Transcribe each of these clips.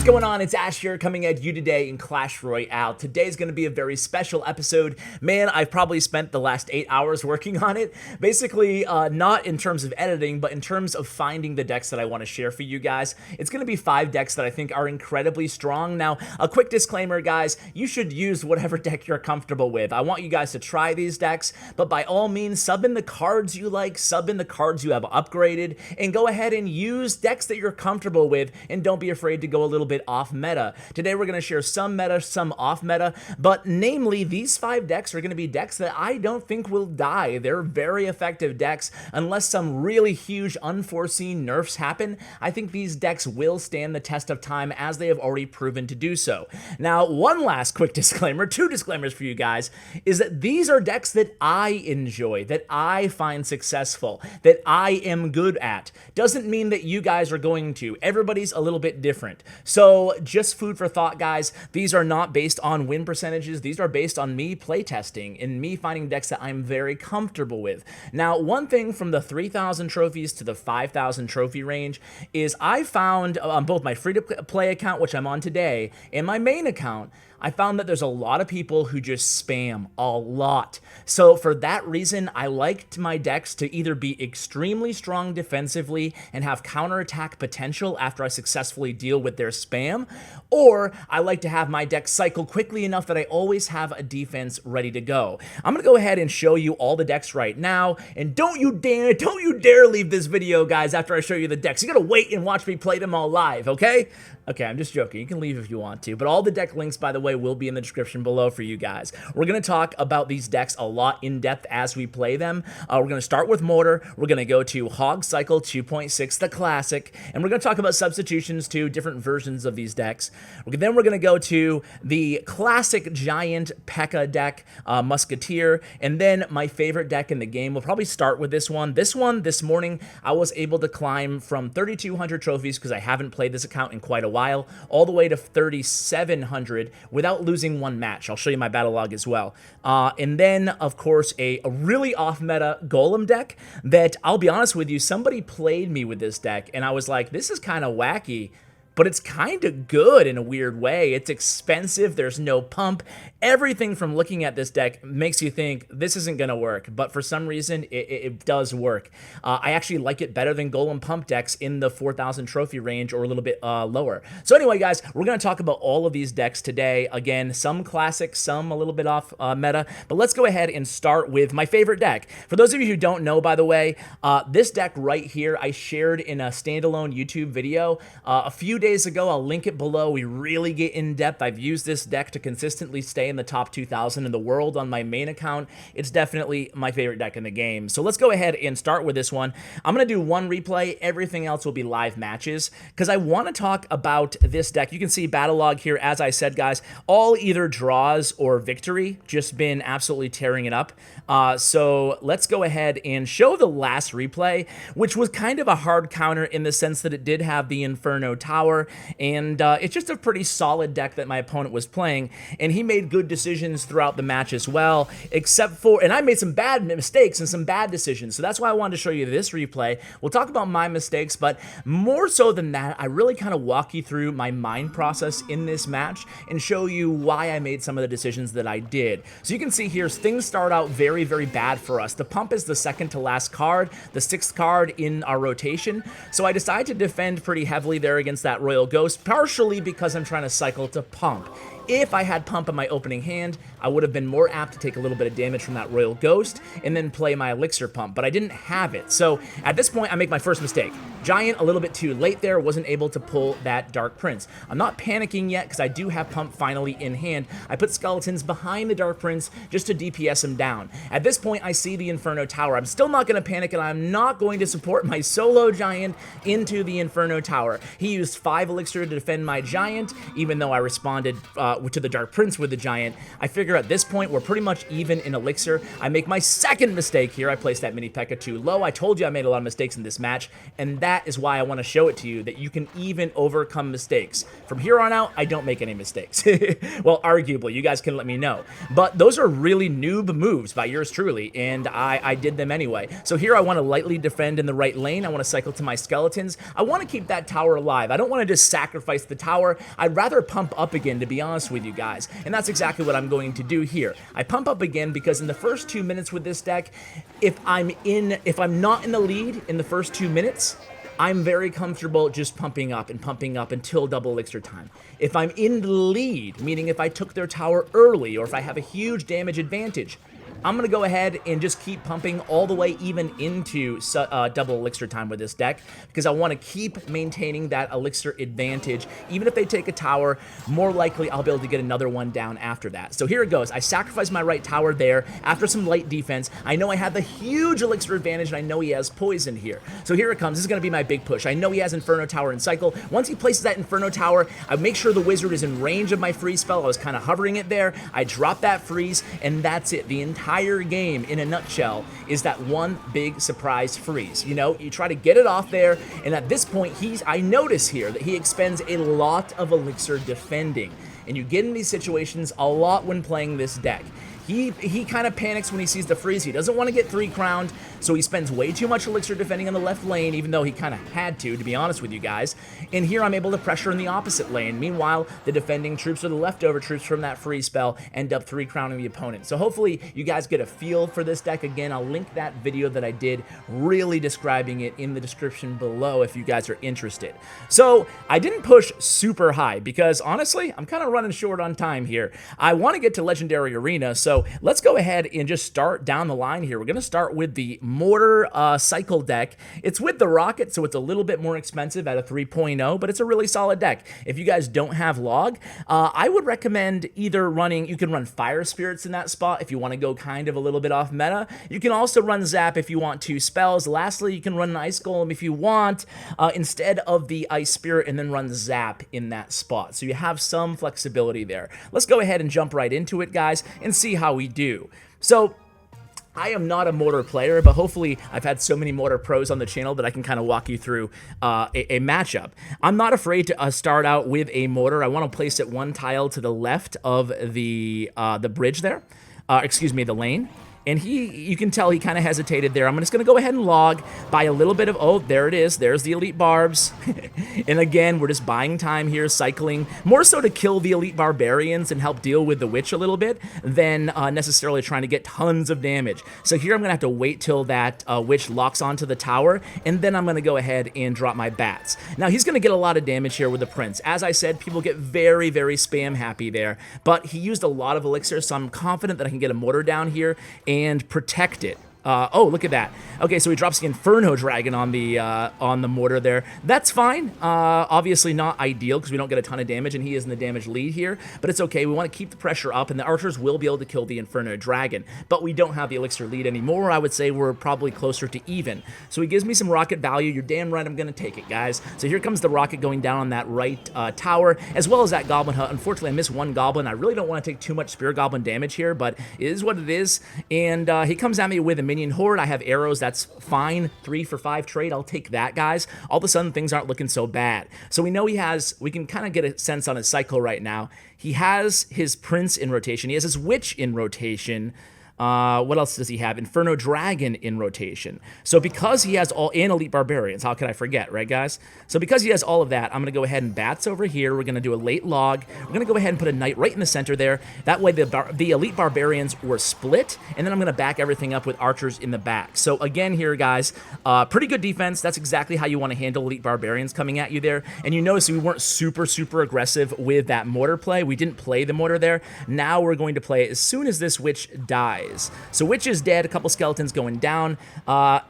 What's going on? It's Ash here coming at you today in Clash Royale. Today's going to be a very special episode. Man, I've probably spent the last 8 hours working on it. Basically, not in terms of editing, but in terms of finding the decks that I want to share for you guys. It's going to be 5 decks that I think are incredibly strong. Now, a quick disclaimer, guys, you should use whatever deck you're comfortable with. I want you guys to try these decks, but by all means, sub in the cards you like, sub in the cards you have upgraded, and go ahead and use decks that you're comfortable with, and don't be afraid to go a little bit off meta. Today we're going to share some meta, some off meta, but namely these 5 decks are going to be decks that I don't think will die. They're very effective decks unless some really huge unforeseen nerfs happen. I think these decks will stand the test of time as they have already proven to do so. Now, one last quick disclaimer, 2 disclaimers for you guys, is that these are decks that I enjoy, that I find successful, that I am good at. Doesn't mean that you guys are going to. Everybody's a little bit different. So just food for thought, guys. These are not based on win percentages. These are based on me playtesting and me finding decks that I'm very comfortable with. Now, one thing from the 3,000 trophies to the 5,000 trophy range is I found on both my free-to-play account, which I'm on today, and my main account, I found that there's a lot of people who just spam a lot. So for that reason, I liked my decks to either be extremely strong defensively and have counterattack potential after I successfully deal with their spam, or I like to have my deck cycle quickly enough that I always have a defense ready to go. I'm gonna go ahead and show you all the decks right now, and don't you dare leave this video, guys, after I show you the decks. You gotta wait and watch me play them all live, okay? Okay, I'm just joking. You can leave if you want to, but all the deck links, by the way, will be in the description below for you guys. We're going to talk about these decks a lot in depth as we play them. We're going to start with Mortar. We're going to go to Hog Cycle 2.6, the classic, and we're going to talk about substitutions to different versions of these decks. Then we're going to go to the classic giant Pekka deck, Musketeer, and then my favorite deck in the game. We'll probably start with this one. This morning, I was able to climb from 3,200 trophies because I haven't played this account in quite a while, all the way to 3,700 without losing one match. I'll show you my battle log as well. And then, of course, a really off-meta Golem deck that, I'll be honest with you, somebody played me with this deck, and I was like, this is kind of wacky, but it's kind of good in a weird way. It's expensive, there's no pump. Everything from looking at this deck makes you think this isn't going to work, but for some reason, it does work. I actually like it better than Golem pump decks in the 4,000 trophy range or a little bit lower. So anyway, guys, we're going to talk about all of these decks today. Again, some classic, some a little bit off meta, but let's go ahead and start with my favorite deck. For those of you who don't know, by the way, this deck right here, I shared in a standalone YouTube video a few days ago. I'll link it below. We really get in depth. I've used this deck to consistently stay in the top 2,000 in the world on my main account. It's definitely my favorite deck in the game. So let's go ahead and start with this one. I'm going to do one replay. Everything else will be live matches because I want to talk about this deck. You can see battle log here. As I said, guys, all either draws or victory. Just been absolutely tearing it up. So let's go ahead and show the last replay, which was kind of a hard counter in the sense that it did have the Inferno Tower, and it's just a pretty solid deck that my opponent was playing, and he made good decisions throughout the match as well, except for, and I made some bad mistakes and some bad decisions, so that's why I wanted to show you this replay. We'll talk about my mistakes, but more so than that, I really kind of walk you through my mind process in this match and show you why I made some of the decisions that I did. So you can see here, things start out very, very bad for us. The pump is the second to last card, the 6th card in our rotation, so I decided to defend pretty heavily there against that Royal Ghost, partially because I'm trying to cycle to pump. If I had pump in my opening hand, I would have been more apt to take a little bit of damage from that Royal Ghost and then play my Elixir pump, but I didn't have it. So at this point, I make my first mistake. Giant a little bit too late there, wasn't able to pull that Dark Prince. I'm not panicking yet because I do have pump finally in hand. I put skeletons behind the Dark Prince just to DPS him down. At this point, I see the Inferno Tower. I'm still not going to panic, and I'm not going to support my solo Giant into the Inferno Tower. He used 5 Elixir to defend my Giant, even though I responded to the Dark Prince with the Giant. I figure at this point, we're pretty much even in Elixir. I make my second mistake here. I placed that mini Pekka too low. I told you I made a lot of mistakes in this match, and that is why I want to show it to you, that you can even overcome mistakes. From here on out, I don't make any mistakes. Well, arguably, you guys can let me know. But those are really noob moves by yours truly, and I did them anyway. So here I want to lightly defend in the right lane. I want to cycle to my skeletons. I want to keep that tower alive. I don't want to just sacrifice the tower. I'd rather pump up again, to be honest with you guys. And that's exactly what I'm going to do here. I pump up again because in the first 2 minutes with this deck, if I'm not in the lead in the first 2 minutes, I'm very comfortable just pumping up until double elixir time. If I'm in the lead, meaning if I took their tower early or if I have a huge damage advantage, I'm going to go ahead and just keep pumping all the way even into double elixir time with this deck because I want to keep maintaining that elixir advantage. Even if they take a tower, more likely I'll be able to get another one down after that. So here it goes. I sacrifice my right tower there after some light defense. I know I have the huge elixir advantage and I know he has poison here. So here it comes. This is going to be my big push. I know he has Inferno Tower and Cycle. Once he places that Inferno Tower, I make sure the wizard is in range of my freeze spell. I was kind of hovering it there. I drop that freeze and that's it. The entire game in a nutshell is that one big surprise freeze. You know, you try to get it off there, and at this point, I notice here that he expends a lot of elixir defending, and you get in these situations a lot when playing this deck. He kind of panics when he sees the freeze. He doesn't want to get 3-crowned, so he spends way too much elixir defending on the left lane, even though he kind of had to be honest with you guys. And here I'm able to pressure in the opposite lane. Meanwhile, the defending troops or the leftover troops from that freeze spell end up 3-crowning the opponent. So hopefully you guys get a feel for this deck. Again, I'll link that video that I did really describing it in the description below if you guys are interested. So I didn't push super high because honestly, I'm kind of running short on time here. I want to get to Legendary Arena, so let's go ahead and just start down the line here. We're going to start with the Mortar Cycle deck. It's with the Rocket, so it's a little bit more expensive at a 3.0, but it's a really solid deck. If you guys don't have Log, I would recommend either running, you can run Fire Spirits in that spot if you want to go kind of a little bit off meta. You can also run Zap if you want 2 spells. Lastly, you can run an Ice Golem if you want, instead of the Ice Spirit, and then run Zap in that spot. So you have some flexibility there. Let's go ahead and jump right into it, guys, and see how we do. So I am not a Mortar player, but hopefully I've had so many Mortar pros on the channel that I can kind of walk you through a matchup. I'm not afraid to start out with a Mortar. I want to place it one tile to the left of the bridge there. Excuse me, the lane. And you can tell he kind of hesitated there. I'm just going to go ahead and log, buy a little bit of, oh, there it is. There's the Elite Barbs. And again, we're just buying time here, cycling, more so to kill the Elite Barbarians and help deal with the Witch a little bit than necessarily trying to get tons of damage. So here I'm going to have to wait till that Witch locks onto the tower, and then I'm going to go ahead and drop my bats. Now, he's going to get a lot of damage here with the Prince. As I said, people get very, very spam happy there, but he used a lot of elixir, so I'm confident that I can get a Mortar down here and protect it. Oh, look at that. Okay, so he drops the Inferno Dragon on the Mortar there. That's fine. Obviously not ideal because we don't get a ton of damage, and he is in the damage lead here, but it's okay. We want to keep the pressure up, and the archers will be able to kill the Inferno Dragon, but we don't have the elixir lead anymore. I would say we're probably closer to even. So he gives me some rocket value. You're damn right I'm going to take it, guys. So here comes the rocket going down on that right tower, as well as that Goblin Hut. Unfortunately, I missed one Goblin. I really don't want to take too much Spear Goblin damage here, but it is what it is, and he comes at me with a minion horde. I have arrows. That's fine. 3 for 5 trade. I'll take that, guys. All of a sudden, things aren't looking so bad. So we know we can kind of get a sense on his cycle right now. He has his Prince in rotation. He has his Witch in rotation. What else does he have? Inferno Dragon in rotation. So because he has all, and Elite Barbarians, how could I forget, right, guys? So because he has all of that, I'm going to go ahead and bats over here. We're going to do a late log. We're going to go ahead and put a knight right in the center there. That way the Elite Barbarians were split, and then I'm going to back everything up with archers in the back. So again here, guys, pretty good defense. That's exactly how you want to handle Elite Barbarians coming at you there. And you notice we weren't super aggressive with that Mortar play. We didn't play the Mortar there. Now we're going to play it as soon as this Witch dies. So Witch is dead, a couple skeletons going down.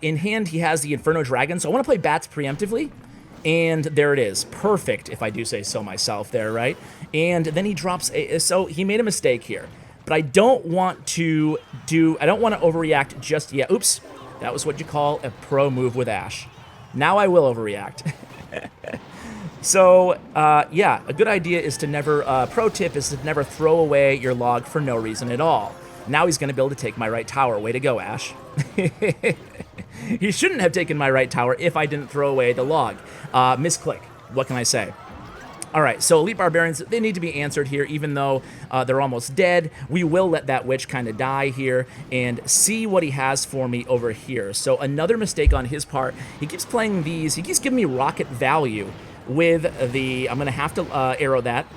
In hand, he has the Inferno Dragon, so I want to play bats preemptively. And there it is. Perfect, if I do say so myself there, right? And then he drops so he made a mistake here. But I don't want to overreact just yet. Oops, that was what you call a pro move with Ash. Now I will overreact. So, yeah, a good idea is to never, pro tip is to never throw away your log for no reason at all. Now he's going to be able to take my right tower. Way to go, Ash. He shouldn't have taken my right tower if I didn't throw away the log. Misclick. What can I say? All right, so Elite Barbarians, they need to be answered here, even though they're almost dead. We will let that witch kind of die here and see what he has for me over here. So another mistake on his part. He keeps playing these. He keeps giving me rocket value with the... I'm going to have to arrow that.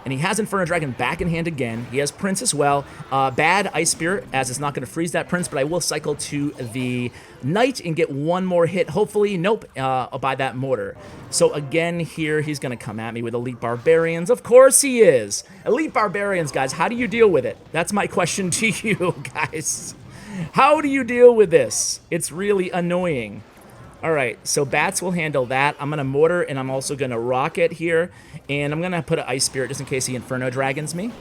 And he has Inferno Dragon back in hand again. He has Prince as well. Bad Ice Spirit, as it's not going to freeze that Prince, but I will cycle to the Knight and get one more hit, hopefully. Nope, by that Mortar. So again here, he's going to come at me with Elite Barbarians. Of course he is. Elite Barbarians, guys, how do you deal with it? That's my question to you, guys. How do you deal with this? It's really annoying. All right, so Bats will handle that. I'm going to Mortar, and I'm also going to Rocket here. And I'm going to put an Ice Spirit just in case he Inferno Dragons me.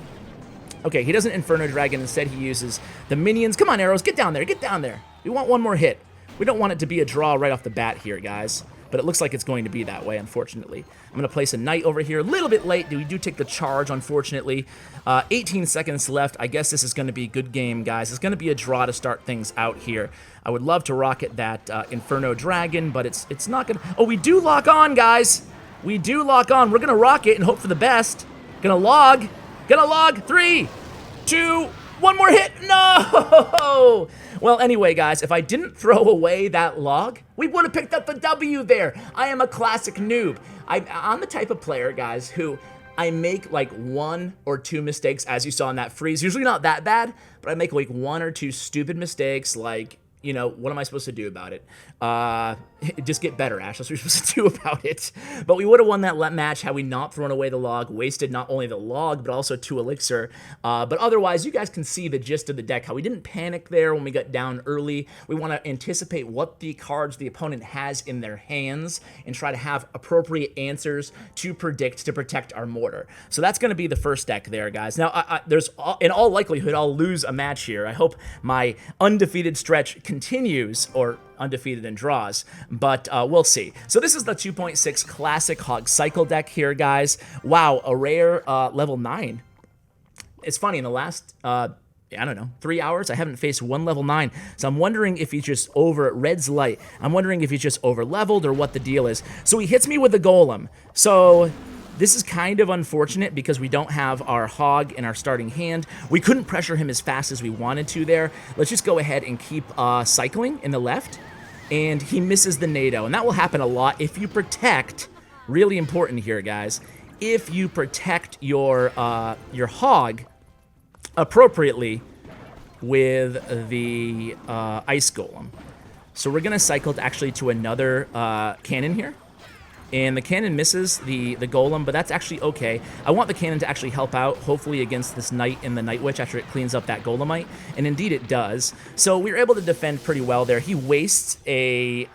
Okay, he doesn't Inferno Dragon. Instead, he uses the minions. Come on, arrows. Get down there. Get down there. We want one more hit. We don't want it to be a draw right off the bat here, guys. But it looks like it's going to be that way, unfortunately. I'm going to place a Knight over here. A little bit late. We do take the charge, unfortunately. 18 seconds left. I guess this is going to be a good game, guys. It's going to be a draw to start things out here. I would love to rocket that Inferno Dragon, but it's not going to... Oh, we do lock on, guys. We do lock on. We're going to rocket and hope for the best. Gonna log. 3, 2, one more hit. No! Well, anyway, guys, if I didn't throw away that log, we would have picked up the W there. I am a classic noob. I'm the type of player, guys, who I make like 1 or 2 mistakes, as you saw in that freeze. Usually not that bad, but I make like 1 or 2 stupid mistakes, like... You know, what am I supposed to do about it? Just get better, Ash. That's what you're supposed to do about it. But we would have won that match had we not thrown away the log, wasted not only the log, but also 2 elixir. But otherwise, you guys can see the gist of the deck, how we didn't panic there when we got down early. We want to anticipate what the cards the opponent has in their hands and try to have appropriate answers to predict, to protect our Mortar. So that's going to be the first deck there, guys. Now, in all likelihood, I'll lose a match here. I hope my undefeated stretch continues, or undefeated in draws, but we'll see. So this is the 2.6 classic Hog Cycle deck here, guys. Wow, a rare level 9. It's funny, in the last, I don't know, 3 hours, I haven't faced one level 9, so I'm wondering if he's just over Red's Light. I'm wondering if he's just over leveled or what the deal is. So he hits me with the Golem. So this is kind of unfortunate because we don't have our Hog in our starting hand. We couldn't pressure him as fast as we wanted to there. Let's just go ahead and keep cycling in the left. And he misses the NATO. And that will happen a lot if you protect, really important here, guys, if you protect your Hog appropriately with the Ice Golem. So we're going to cycle actually to another cannon here. And the cannon misses the Golem, but that's actually okay. I want the cannon to actually help out, hopefully against this Knight and the Night Witch after it cleans up that Golemite. And indeed it does. So we were able to defend pretty well there. He wastes a...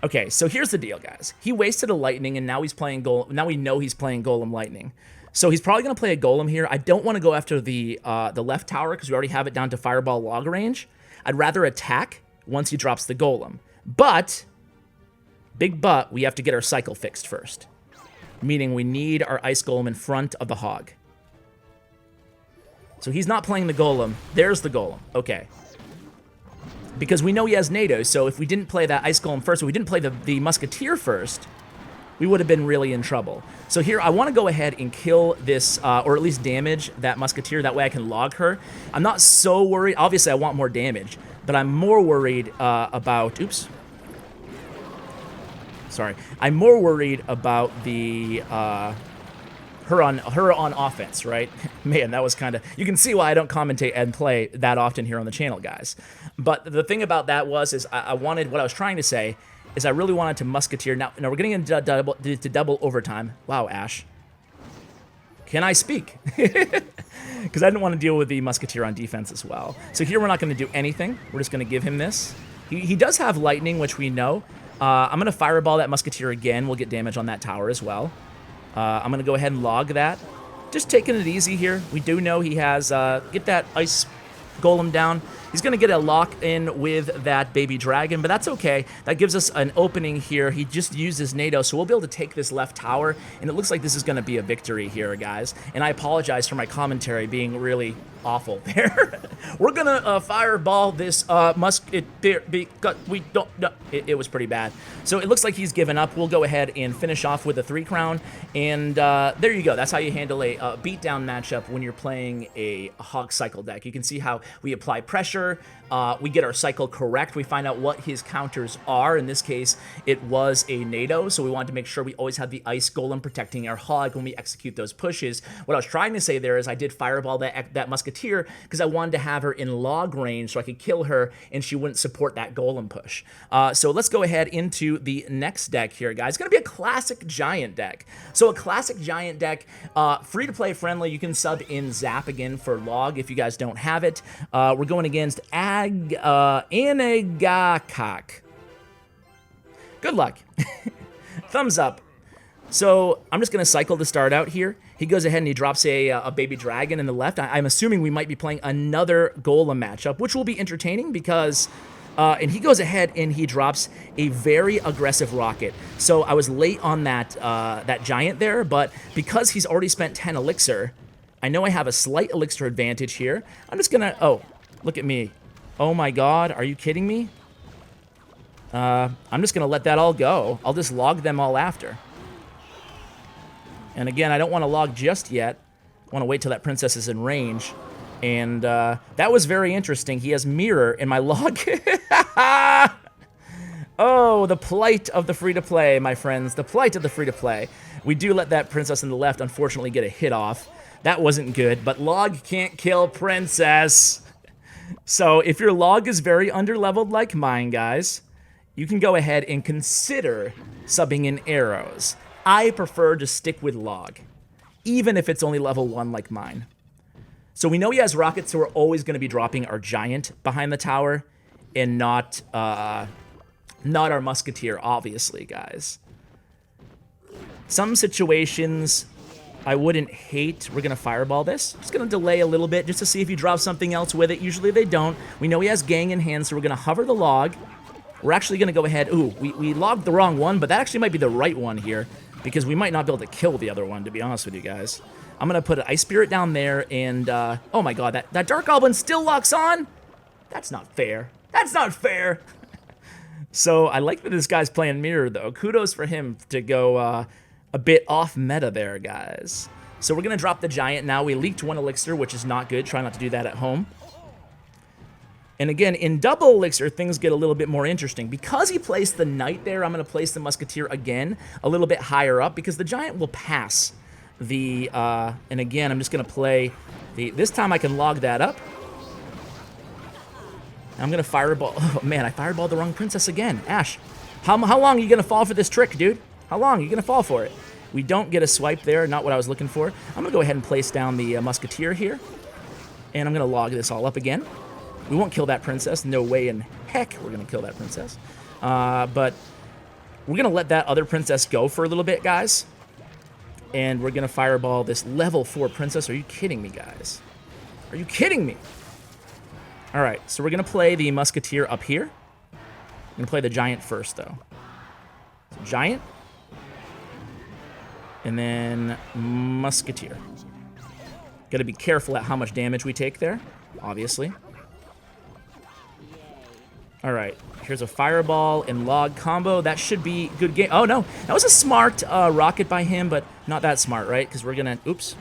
Okay, so here's the deal, guys. He wasted a Lightning, and now he's playing Golem. Now we know he's playing Golem Lightning. So he's probably going to play a Golem here. I don't want to go after the left tower because we already have it down to Fireball log range. I'd rather attack once he drops the Golem. But... Big but, we have to get our cycle fixed first. Meaning we need our Ice Golem in front of the Hog. So he's not playing the Golem. There's the Golem. Okay. Because we know he has NATO, so if we didn't play that Ice Golem first, or we didn't play the Musketeer first, we would have been really in trouble. So here, I want to go ahead and kill this, or at least damage that Musketeer. That way I can log her. I'm not so worried. Obviously, I want more damage. But I'm more worried about... Oops. Sorry, I'm more worried about the her on offense, right? Man, that was kind of... You can see why I don't commentate and play that often here on the channel, guys. But the thing about that is I wanted... What I was trying to say is I really wanted to Musketeer. Now we're getting into double overtime. Wow, Ash. Can I speak? Because I didn't want to deal with the Musketeer on defense as well. So here we're not going to do anything. We're just going to give him this. He does have Lightning, which we know. I'm going to Fireball that Musketeer again. We'll get damage on that tower as well. I'm going to go ahead and log that. Just taking it easy here. We do know he has... get that Ice Golem down. He's going to get a lock in with that baby dragon, but that's okay. That gives us an opening here. He just used his NATO, so we'll be able to take this left tower, and it looks like this is going to be a victory here, guys. And I apologize for my commentary being really awful there. We're going to fireball this because we don't know. It was pretty bad. So it looks like he's given up. We'll go ahead and finish off with a 3 crown, and there you go. That's how you handle a beatdown matchup when you're playing a Hog Cycle deck. You can see how we apply pressure, we get our cycle correct, we find out what his counters are. In this case, it was a NATO, so we wanted to make sure we always had the Ice Golem protecting our Hog when we execute those pushes. What I was trying to say there is I did fireball that Musketeer because I wanted to have her in log range so I could kill her and she wouldn't support that Golem push. So let's go ahead into the next deck here, guys. It's going to be a classic Giant deck. So a classic Giant deck, free-to-play friendly. You can sub in Zap again for log if you guys don't have it. We're going against Anagakak. Good luck. Thumbs up. So I'm just going to cycle to start out here. He goes ahead and he drops a baby dragon in the left. I'm assuming we might be playing another Golem matchup, which will be entertaining because... and he goes ahead and he drops a very aggressive rocket. So I was late on that that Giant there, but because he's already spent 10 elixir, I know I have a slight elixir advantage here. I'm just going to... Oh, look at me. Oh my god, are you kidding me? I'm just going to let that all go. I'll just log them all after. And again, I don't want to log just yet. I want to wait till that princess is in range. And that was very interesting. He has mirror in my log. Oh, the plight of the free-to-play, my friends. The plight of the free-to-play. We do let that princess in the left, unfortunately, get a hit off. That wasn't good, but log can't kill princess. So if your log is very underleveled like mine, guys, you can go ahead and consider subbing in arrows. I prefer to stick with log, even if it's only level 1 like mine. So we know he has rockets, so we're always going to be dropping our Giant behind the tower and not our Musketeer, obviously, guys. Some situations I wouldn't hate. We're going to fireball this. Just going to delay a little bit just to see if he drops something else with it. Usually they don't. We know he has gang in hand, so we're going to hover the log. We're actually going to go ahead. Ooh, we logged the wrong one, but that actually might be the right one here because we might not be able to kill the other one, to be honest with you guys. I'm going to put an Ice Spirit down there, and, oh my god, that Dark Goblin still locks on? That's not fair. That's not fair! So, I like that this guy's playing mirror, though. Kudos for him to go, a bit off meta there, guys. So, we're going to drop the Giant now. We leaked 1 elixir, which is not good. Try not to do that at home. And again, in double elixir, things get a little bit more interesting. Because he placed the Knight there, I'm going to place the Musketeer again a little bit higher up, because the Giant will pass the, and again, I'm just going to play the, this time I can log that up. I'm going to fireball, oh man, I fireballed the wrong princess again. Ash, how long are you going to fall for this trick, dude? How long are you going to fall for it? We don't get a swipe there, not what I was looking for. I'm going to go ahead and place down the Musketeer here. And I'm going to log this all up again. We won't kill that princess. No way in heck we're going to kill that princess. But we're going to let that other princess go for a little bit, guys. And we're going to fireball this level 4 princess. Are you kidding me, guys? Are you kidding me? All right, so we're going to play the Musketeer up here. I'm going to play the Giant first, though. So Giant. And then Musketeer. Got to be careful at how much damage we take there, obviously. All right, here's a fireball and log combo. That should be good game. Oh, no, that was a smart rocket by him, but not that smart, right? Because we're going to, oops.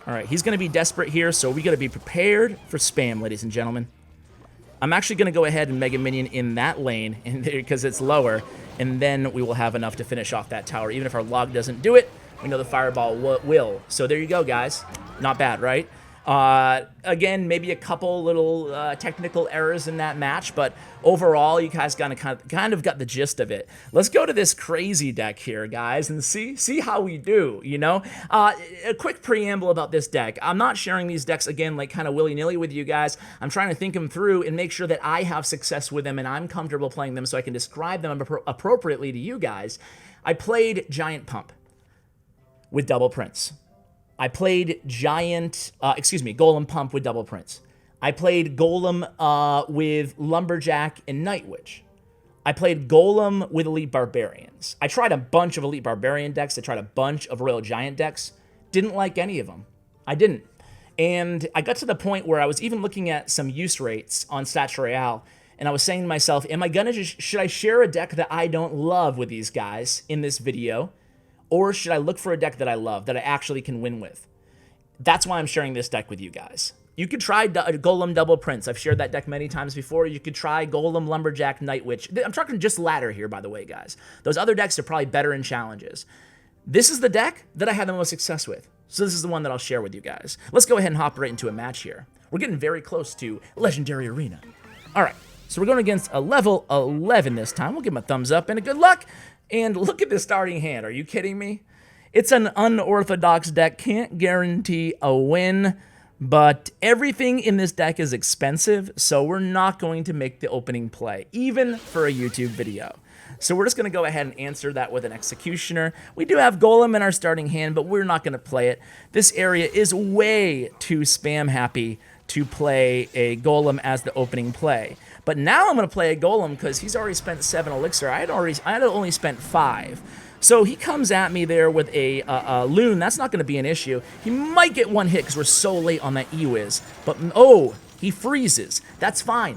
All right, he's going to be desperate here, so we got to be prepared for spam, ladies and gentlemen. I'm actually going to go ahead and Mega Minion in that lane because it's lower, and then we will have enough to finish off that tower. Even if our log doesn't do it, we know the fireball will. So there you go, guys. Not bad, right? Again, maybe a couple little technical errors in that match, but overall, you guys kind of got the gist of it. Let's go to this crazy deck here, guys, and see how we do, you know? A quick preamble about this deck. I'm not sharing these decks, again, like kind of willy-nilly with you guys. I'm trying to think them through and make sure that I have success with them and I'm comfortable playing them so I can describe them appropriately to you guys. I played Giant Pump with Double Prince. I played Golem Pump with Double Prince. I played Golem with Lumberjack and Night Witch. I played Golem with Elite Barbarians. I tried a bunch of Elite Barbarian decks. I tried a bunch of Royal Giant decks. Didn't like any of them. I didn't. And I got to the point where I was even looking at some use rates on Stats Royale, and I was saying to myself, should I share a deck that I don't love with these guys in this video? Or should I look for a deck that I love, that I actually can win with? That's why I'm sharing this deck with you guys. You could try Golem Double Prince. I've shared that deck many times before. You could try Golem, Lumberjack, Night Witch. I'm talking just ladder here, by the way, guys. Those other decks are probably better in challenges. This is the deck that I had the most success with. So this is the one that I'll share with you guys. Let's go ahead and hop right into a match here. We're getting very close to Legendary Arena. All right, so we're going against a level 11 this time. We'll give him a thumbs up and a good luck. And look at this starting hand. Are you kidding me? It's an unorthodox deck. Can't guarantee a win. But everything in this deck is expensive, so we're not going to make the opening play, even for a YouTube video. So we're just going to go ahead and answer that with an Executioner. We do have Golem in our starting hand, but we're not going to play it. This area is way too spam happy to play a Golem as the opening play. But now I'm going to play a Golem because he's already spent 7 Elixir. I had only spent 5. So he comes at me there with a Loon. That's not going to be an issue. He might get one hit because we're so late on that E-Wiz. But, oh, he freezes. That's fine.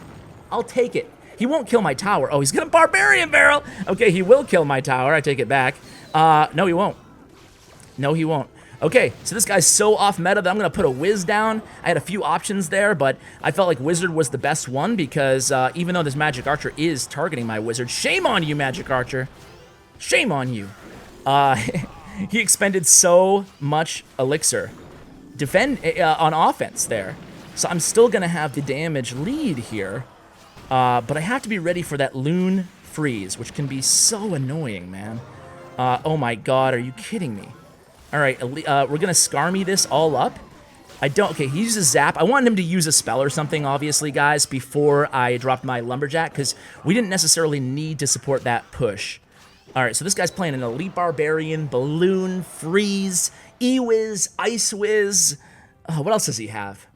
I'll take it. He won't kill my tower. Oh, he's going to Barbarian Barrel. Okay, he will kill my tower. I take it back. No, he won't. No, he won't. Okay, so this guy's so off meta that I'm going to put a Wiz down. I had a few options there, but I felt like Wizard was the best one because even though this Magic Archer is targeting my Wizard, shame on you, Magic Archer. Shame on you. He expended so much Elixir on offense there. So I'm still going to have the damage lead here. But I have to be ready for that Loon freeze, which can be so annoying, man. Oh my god, are you kidding me? All right, we're going to Skarmy this all up. Okay, he uses Zap. I wanted him to use a spell or something, obviously, guys, before I dropped my Lumberjack, because we didn't necessarily need to support that push. All right, so this guy's playing an Elite Barbarian, Balloon, Freeze, E-Wiz, Ice Wiz. What else does he have?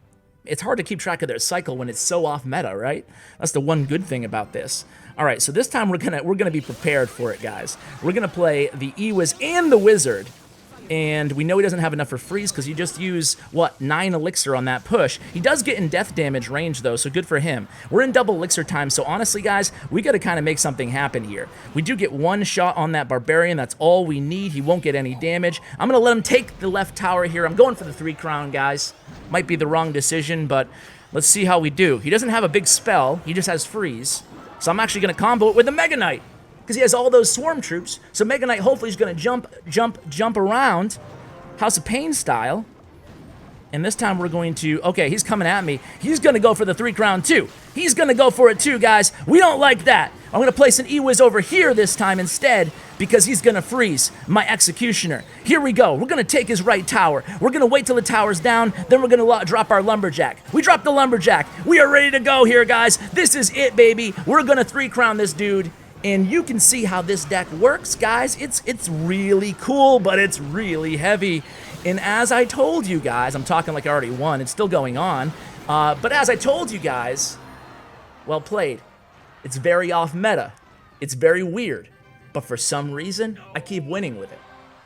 It's hard to keep track of their cycle when it's so off meta, right? That's the one good thing about this. All right, so this time we're gonna be prepared for it, guys. We're gonna play the E-Wiz and the Wizard. And we know he doesn't have enough for freeze because he just used, what, 9 Elixir on that push. He does get in death damage range, though, so good for him. We're in double Elixir time, so honestly, guys, we got to kind of make something happen here. We do get 1 shot on that Barbarian. That's all we need. He won't get any damage. I'm going to let him take the left tower here. I'm going for the 3 crown, guys. Might be the wrong decision, but let's see how we do. He doesn't have a big spell. He just has freeze. So I'm actually going to combo it with the Mega Knight, because he has all those swarm troops. So Mega Knight hopefully is going to jump around House of Pain style. And this time we're going to, okay, he's coming at me. He's going to go for the 3 crown too. He's going to go for it too, guys. We don't like that. I'm going to place an E-Wiz over here this time instead because he's going to freeze my Executioner. Here we go. We're going to take his right tower. We're going to wait till the tower's down. Then we're going to drop our Lumberjack. We dropped the Lumberjack. We are ready to go here, guys. This is it, baby. We're going to 3 crown this dude. And you can see how this deck works, guys. It's really cool, but it's really heavy. And as I told you guys, I'm talking like I already won. It's still going on. But as I told you guys, well played. It's very off meta. It's very weird. But for some reason, I keep winning with it.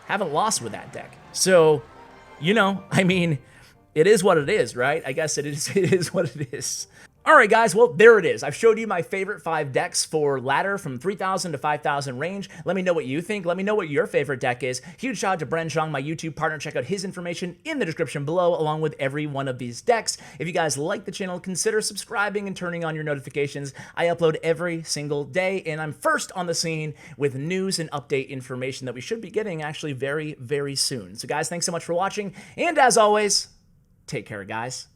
Haven't lost with that deck. So, you know, I mean, it is what it is, right? I guess it is what it is. All right, guys, well, there it is. I've showed you my favorite 5 decks for ladder from 3,000 to 5,000 range. Let me know what you think. Let me know what your favorite deck is. Huge shout out to Bren Chong, my YouTube partner. Check out his information in the description below, along with every one of these decks. If you guys like the channel, consider subscribing and turning on your notifications. I upload every single day, and I'm first on the scene with news and update information that we should be getting actually very, very soon. So, guys, thanks so much for watching, and as always, take care, guys.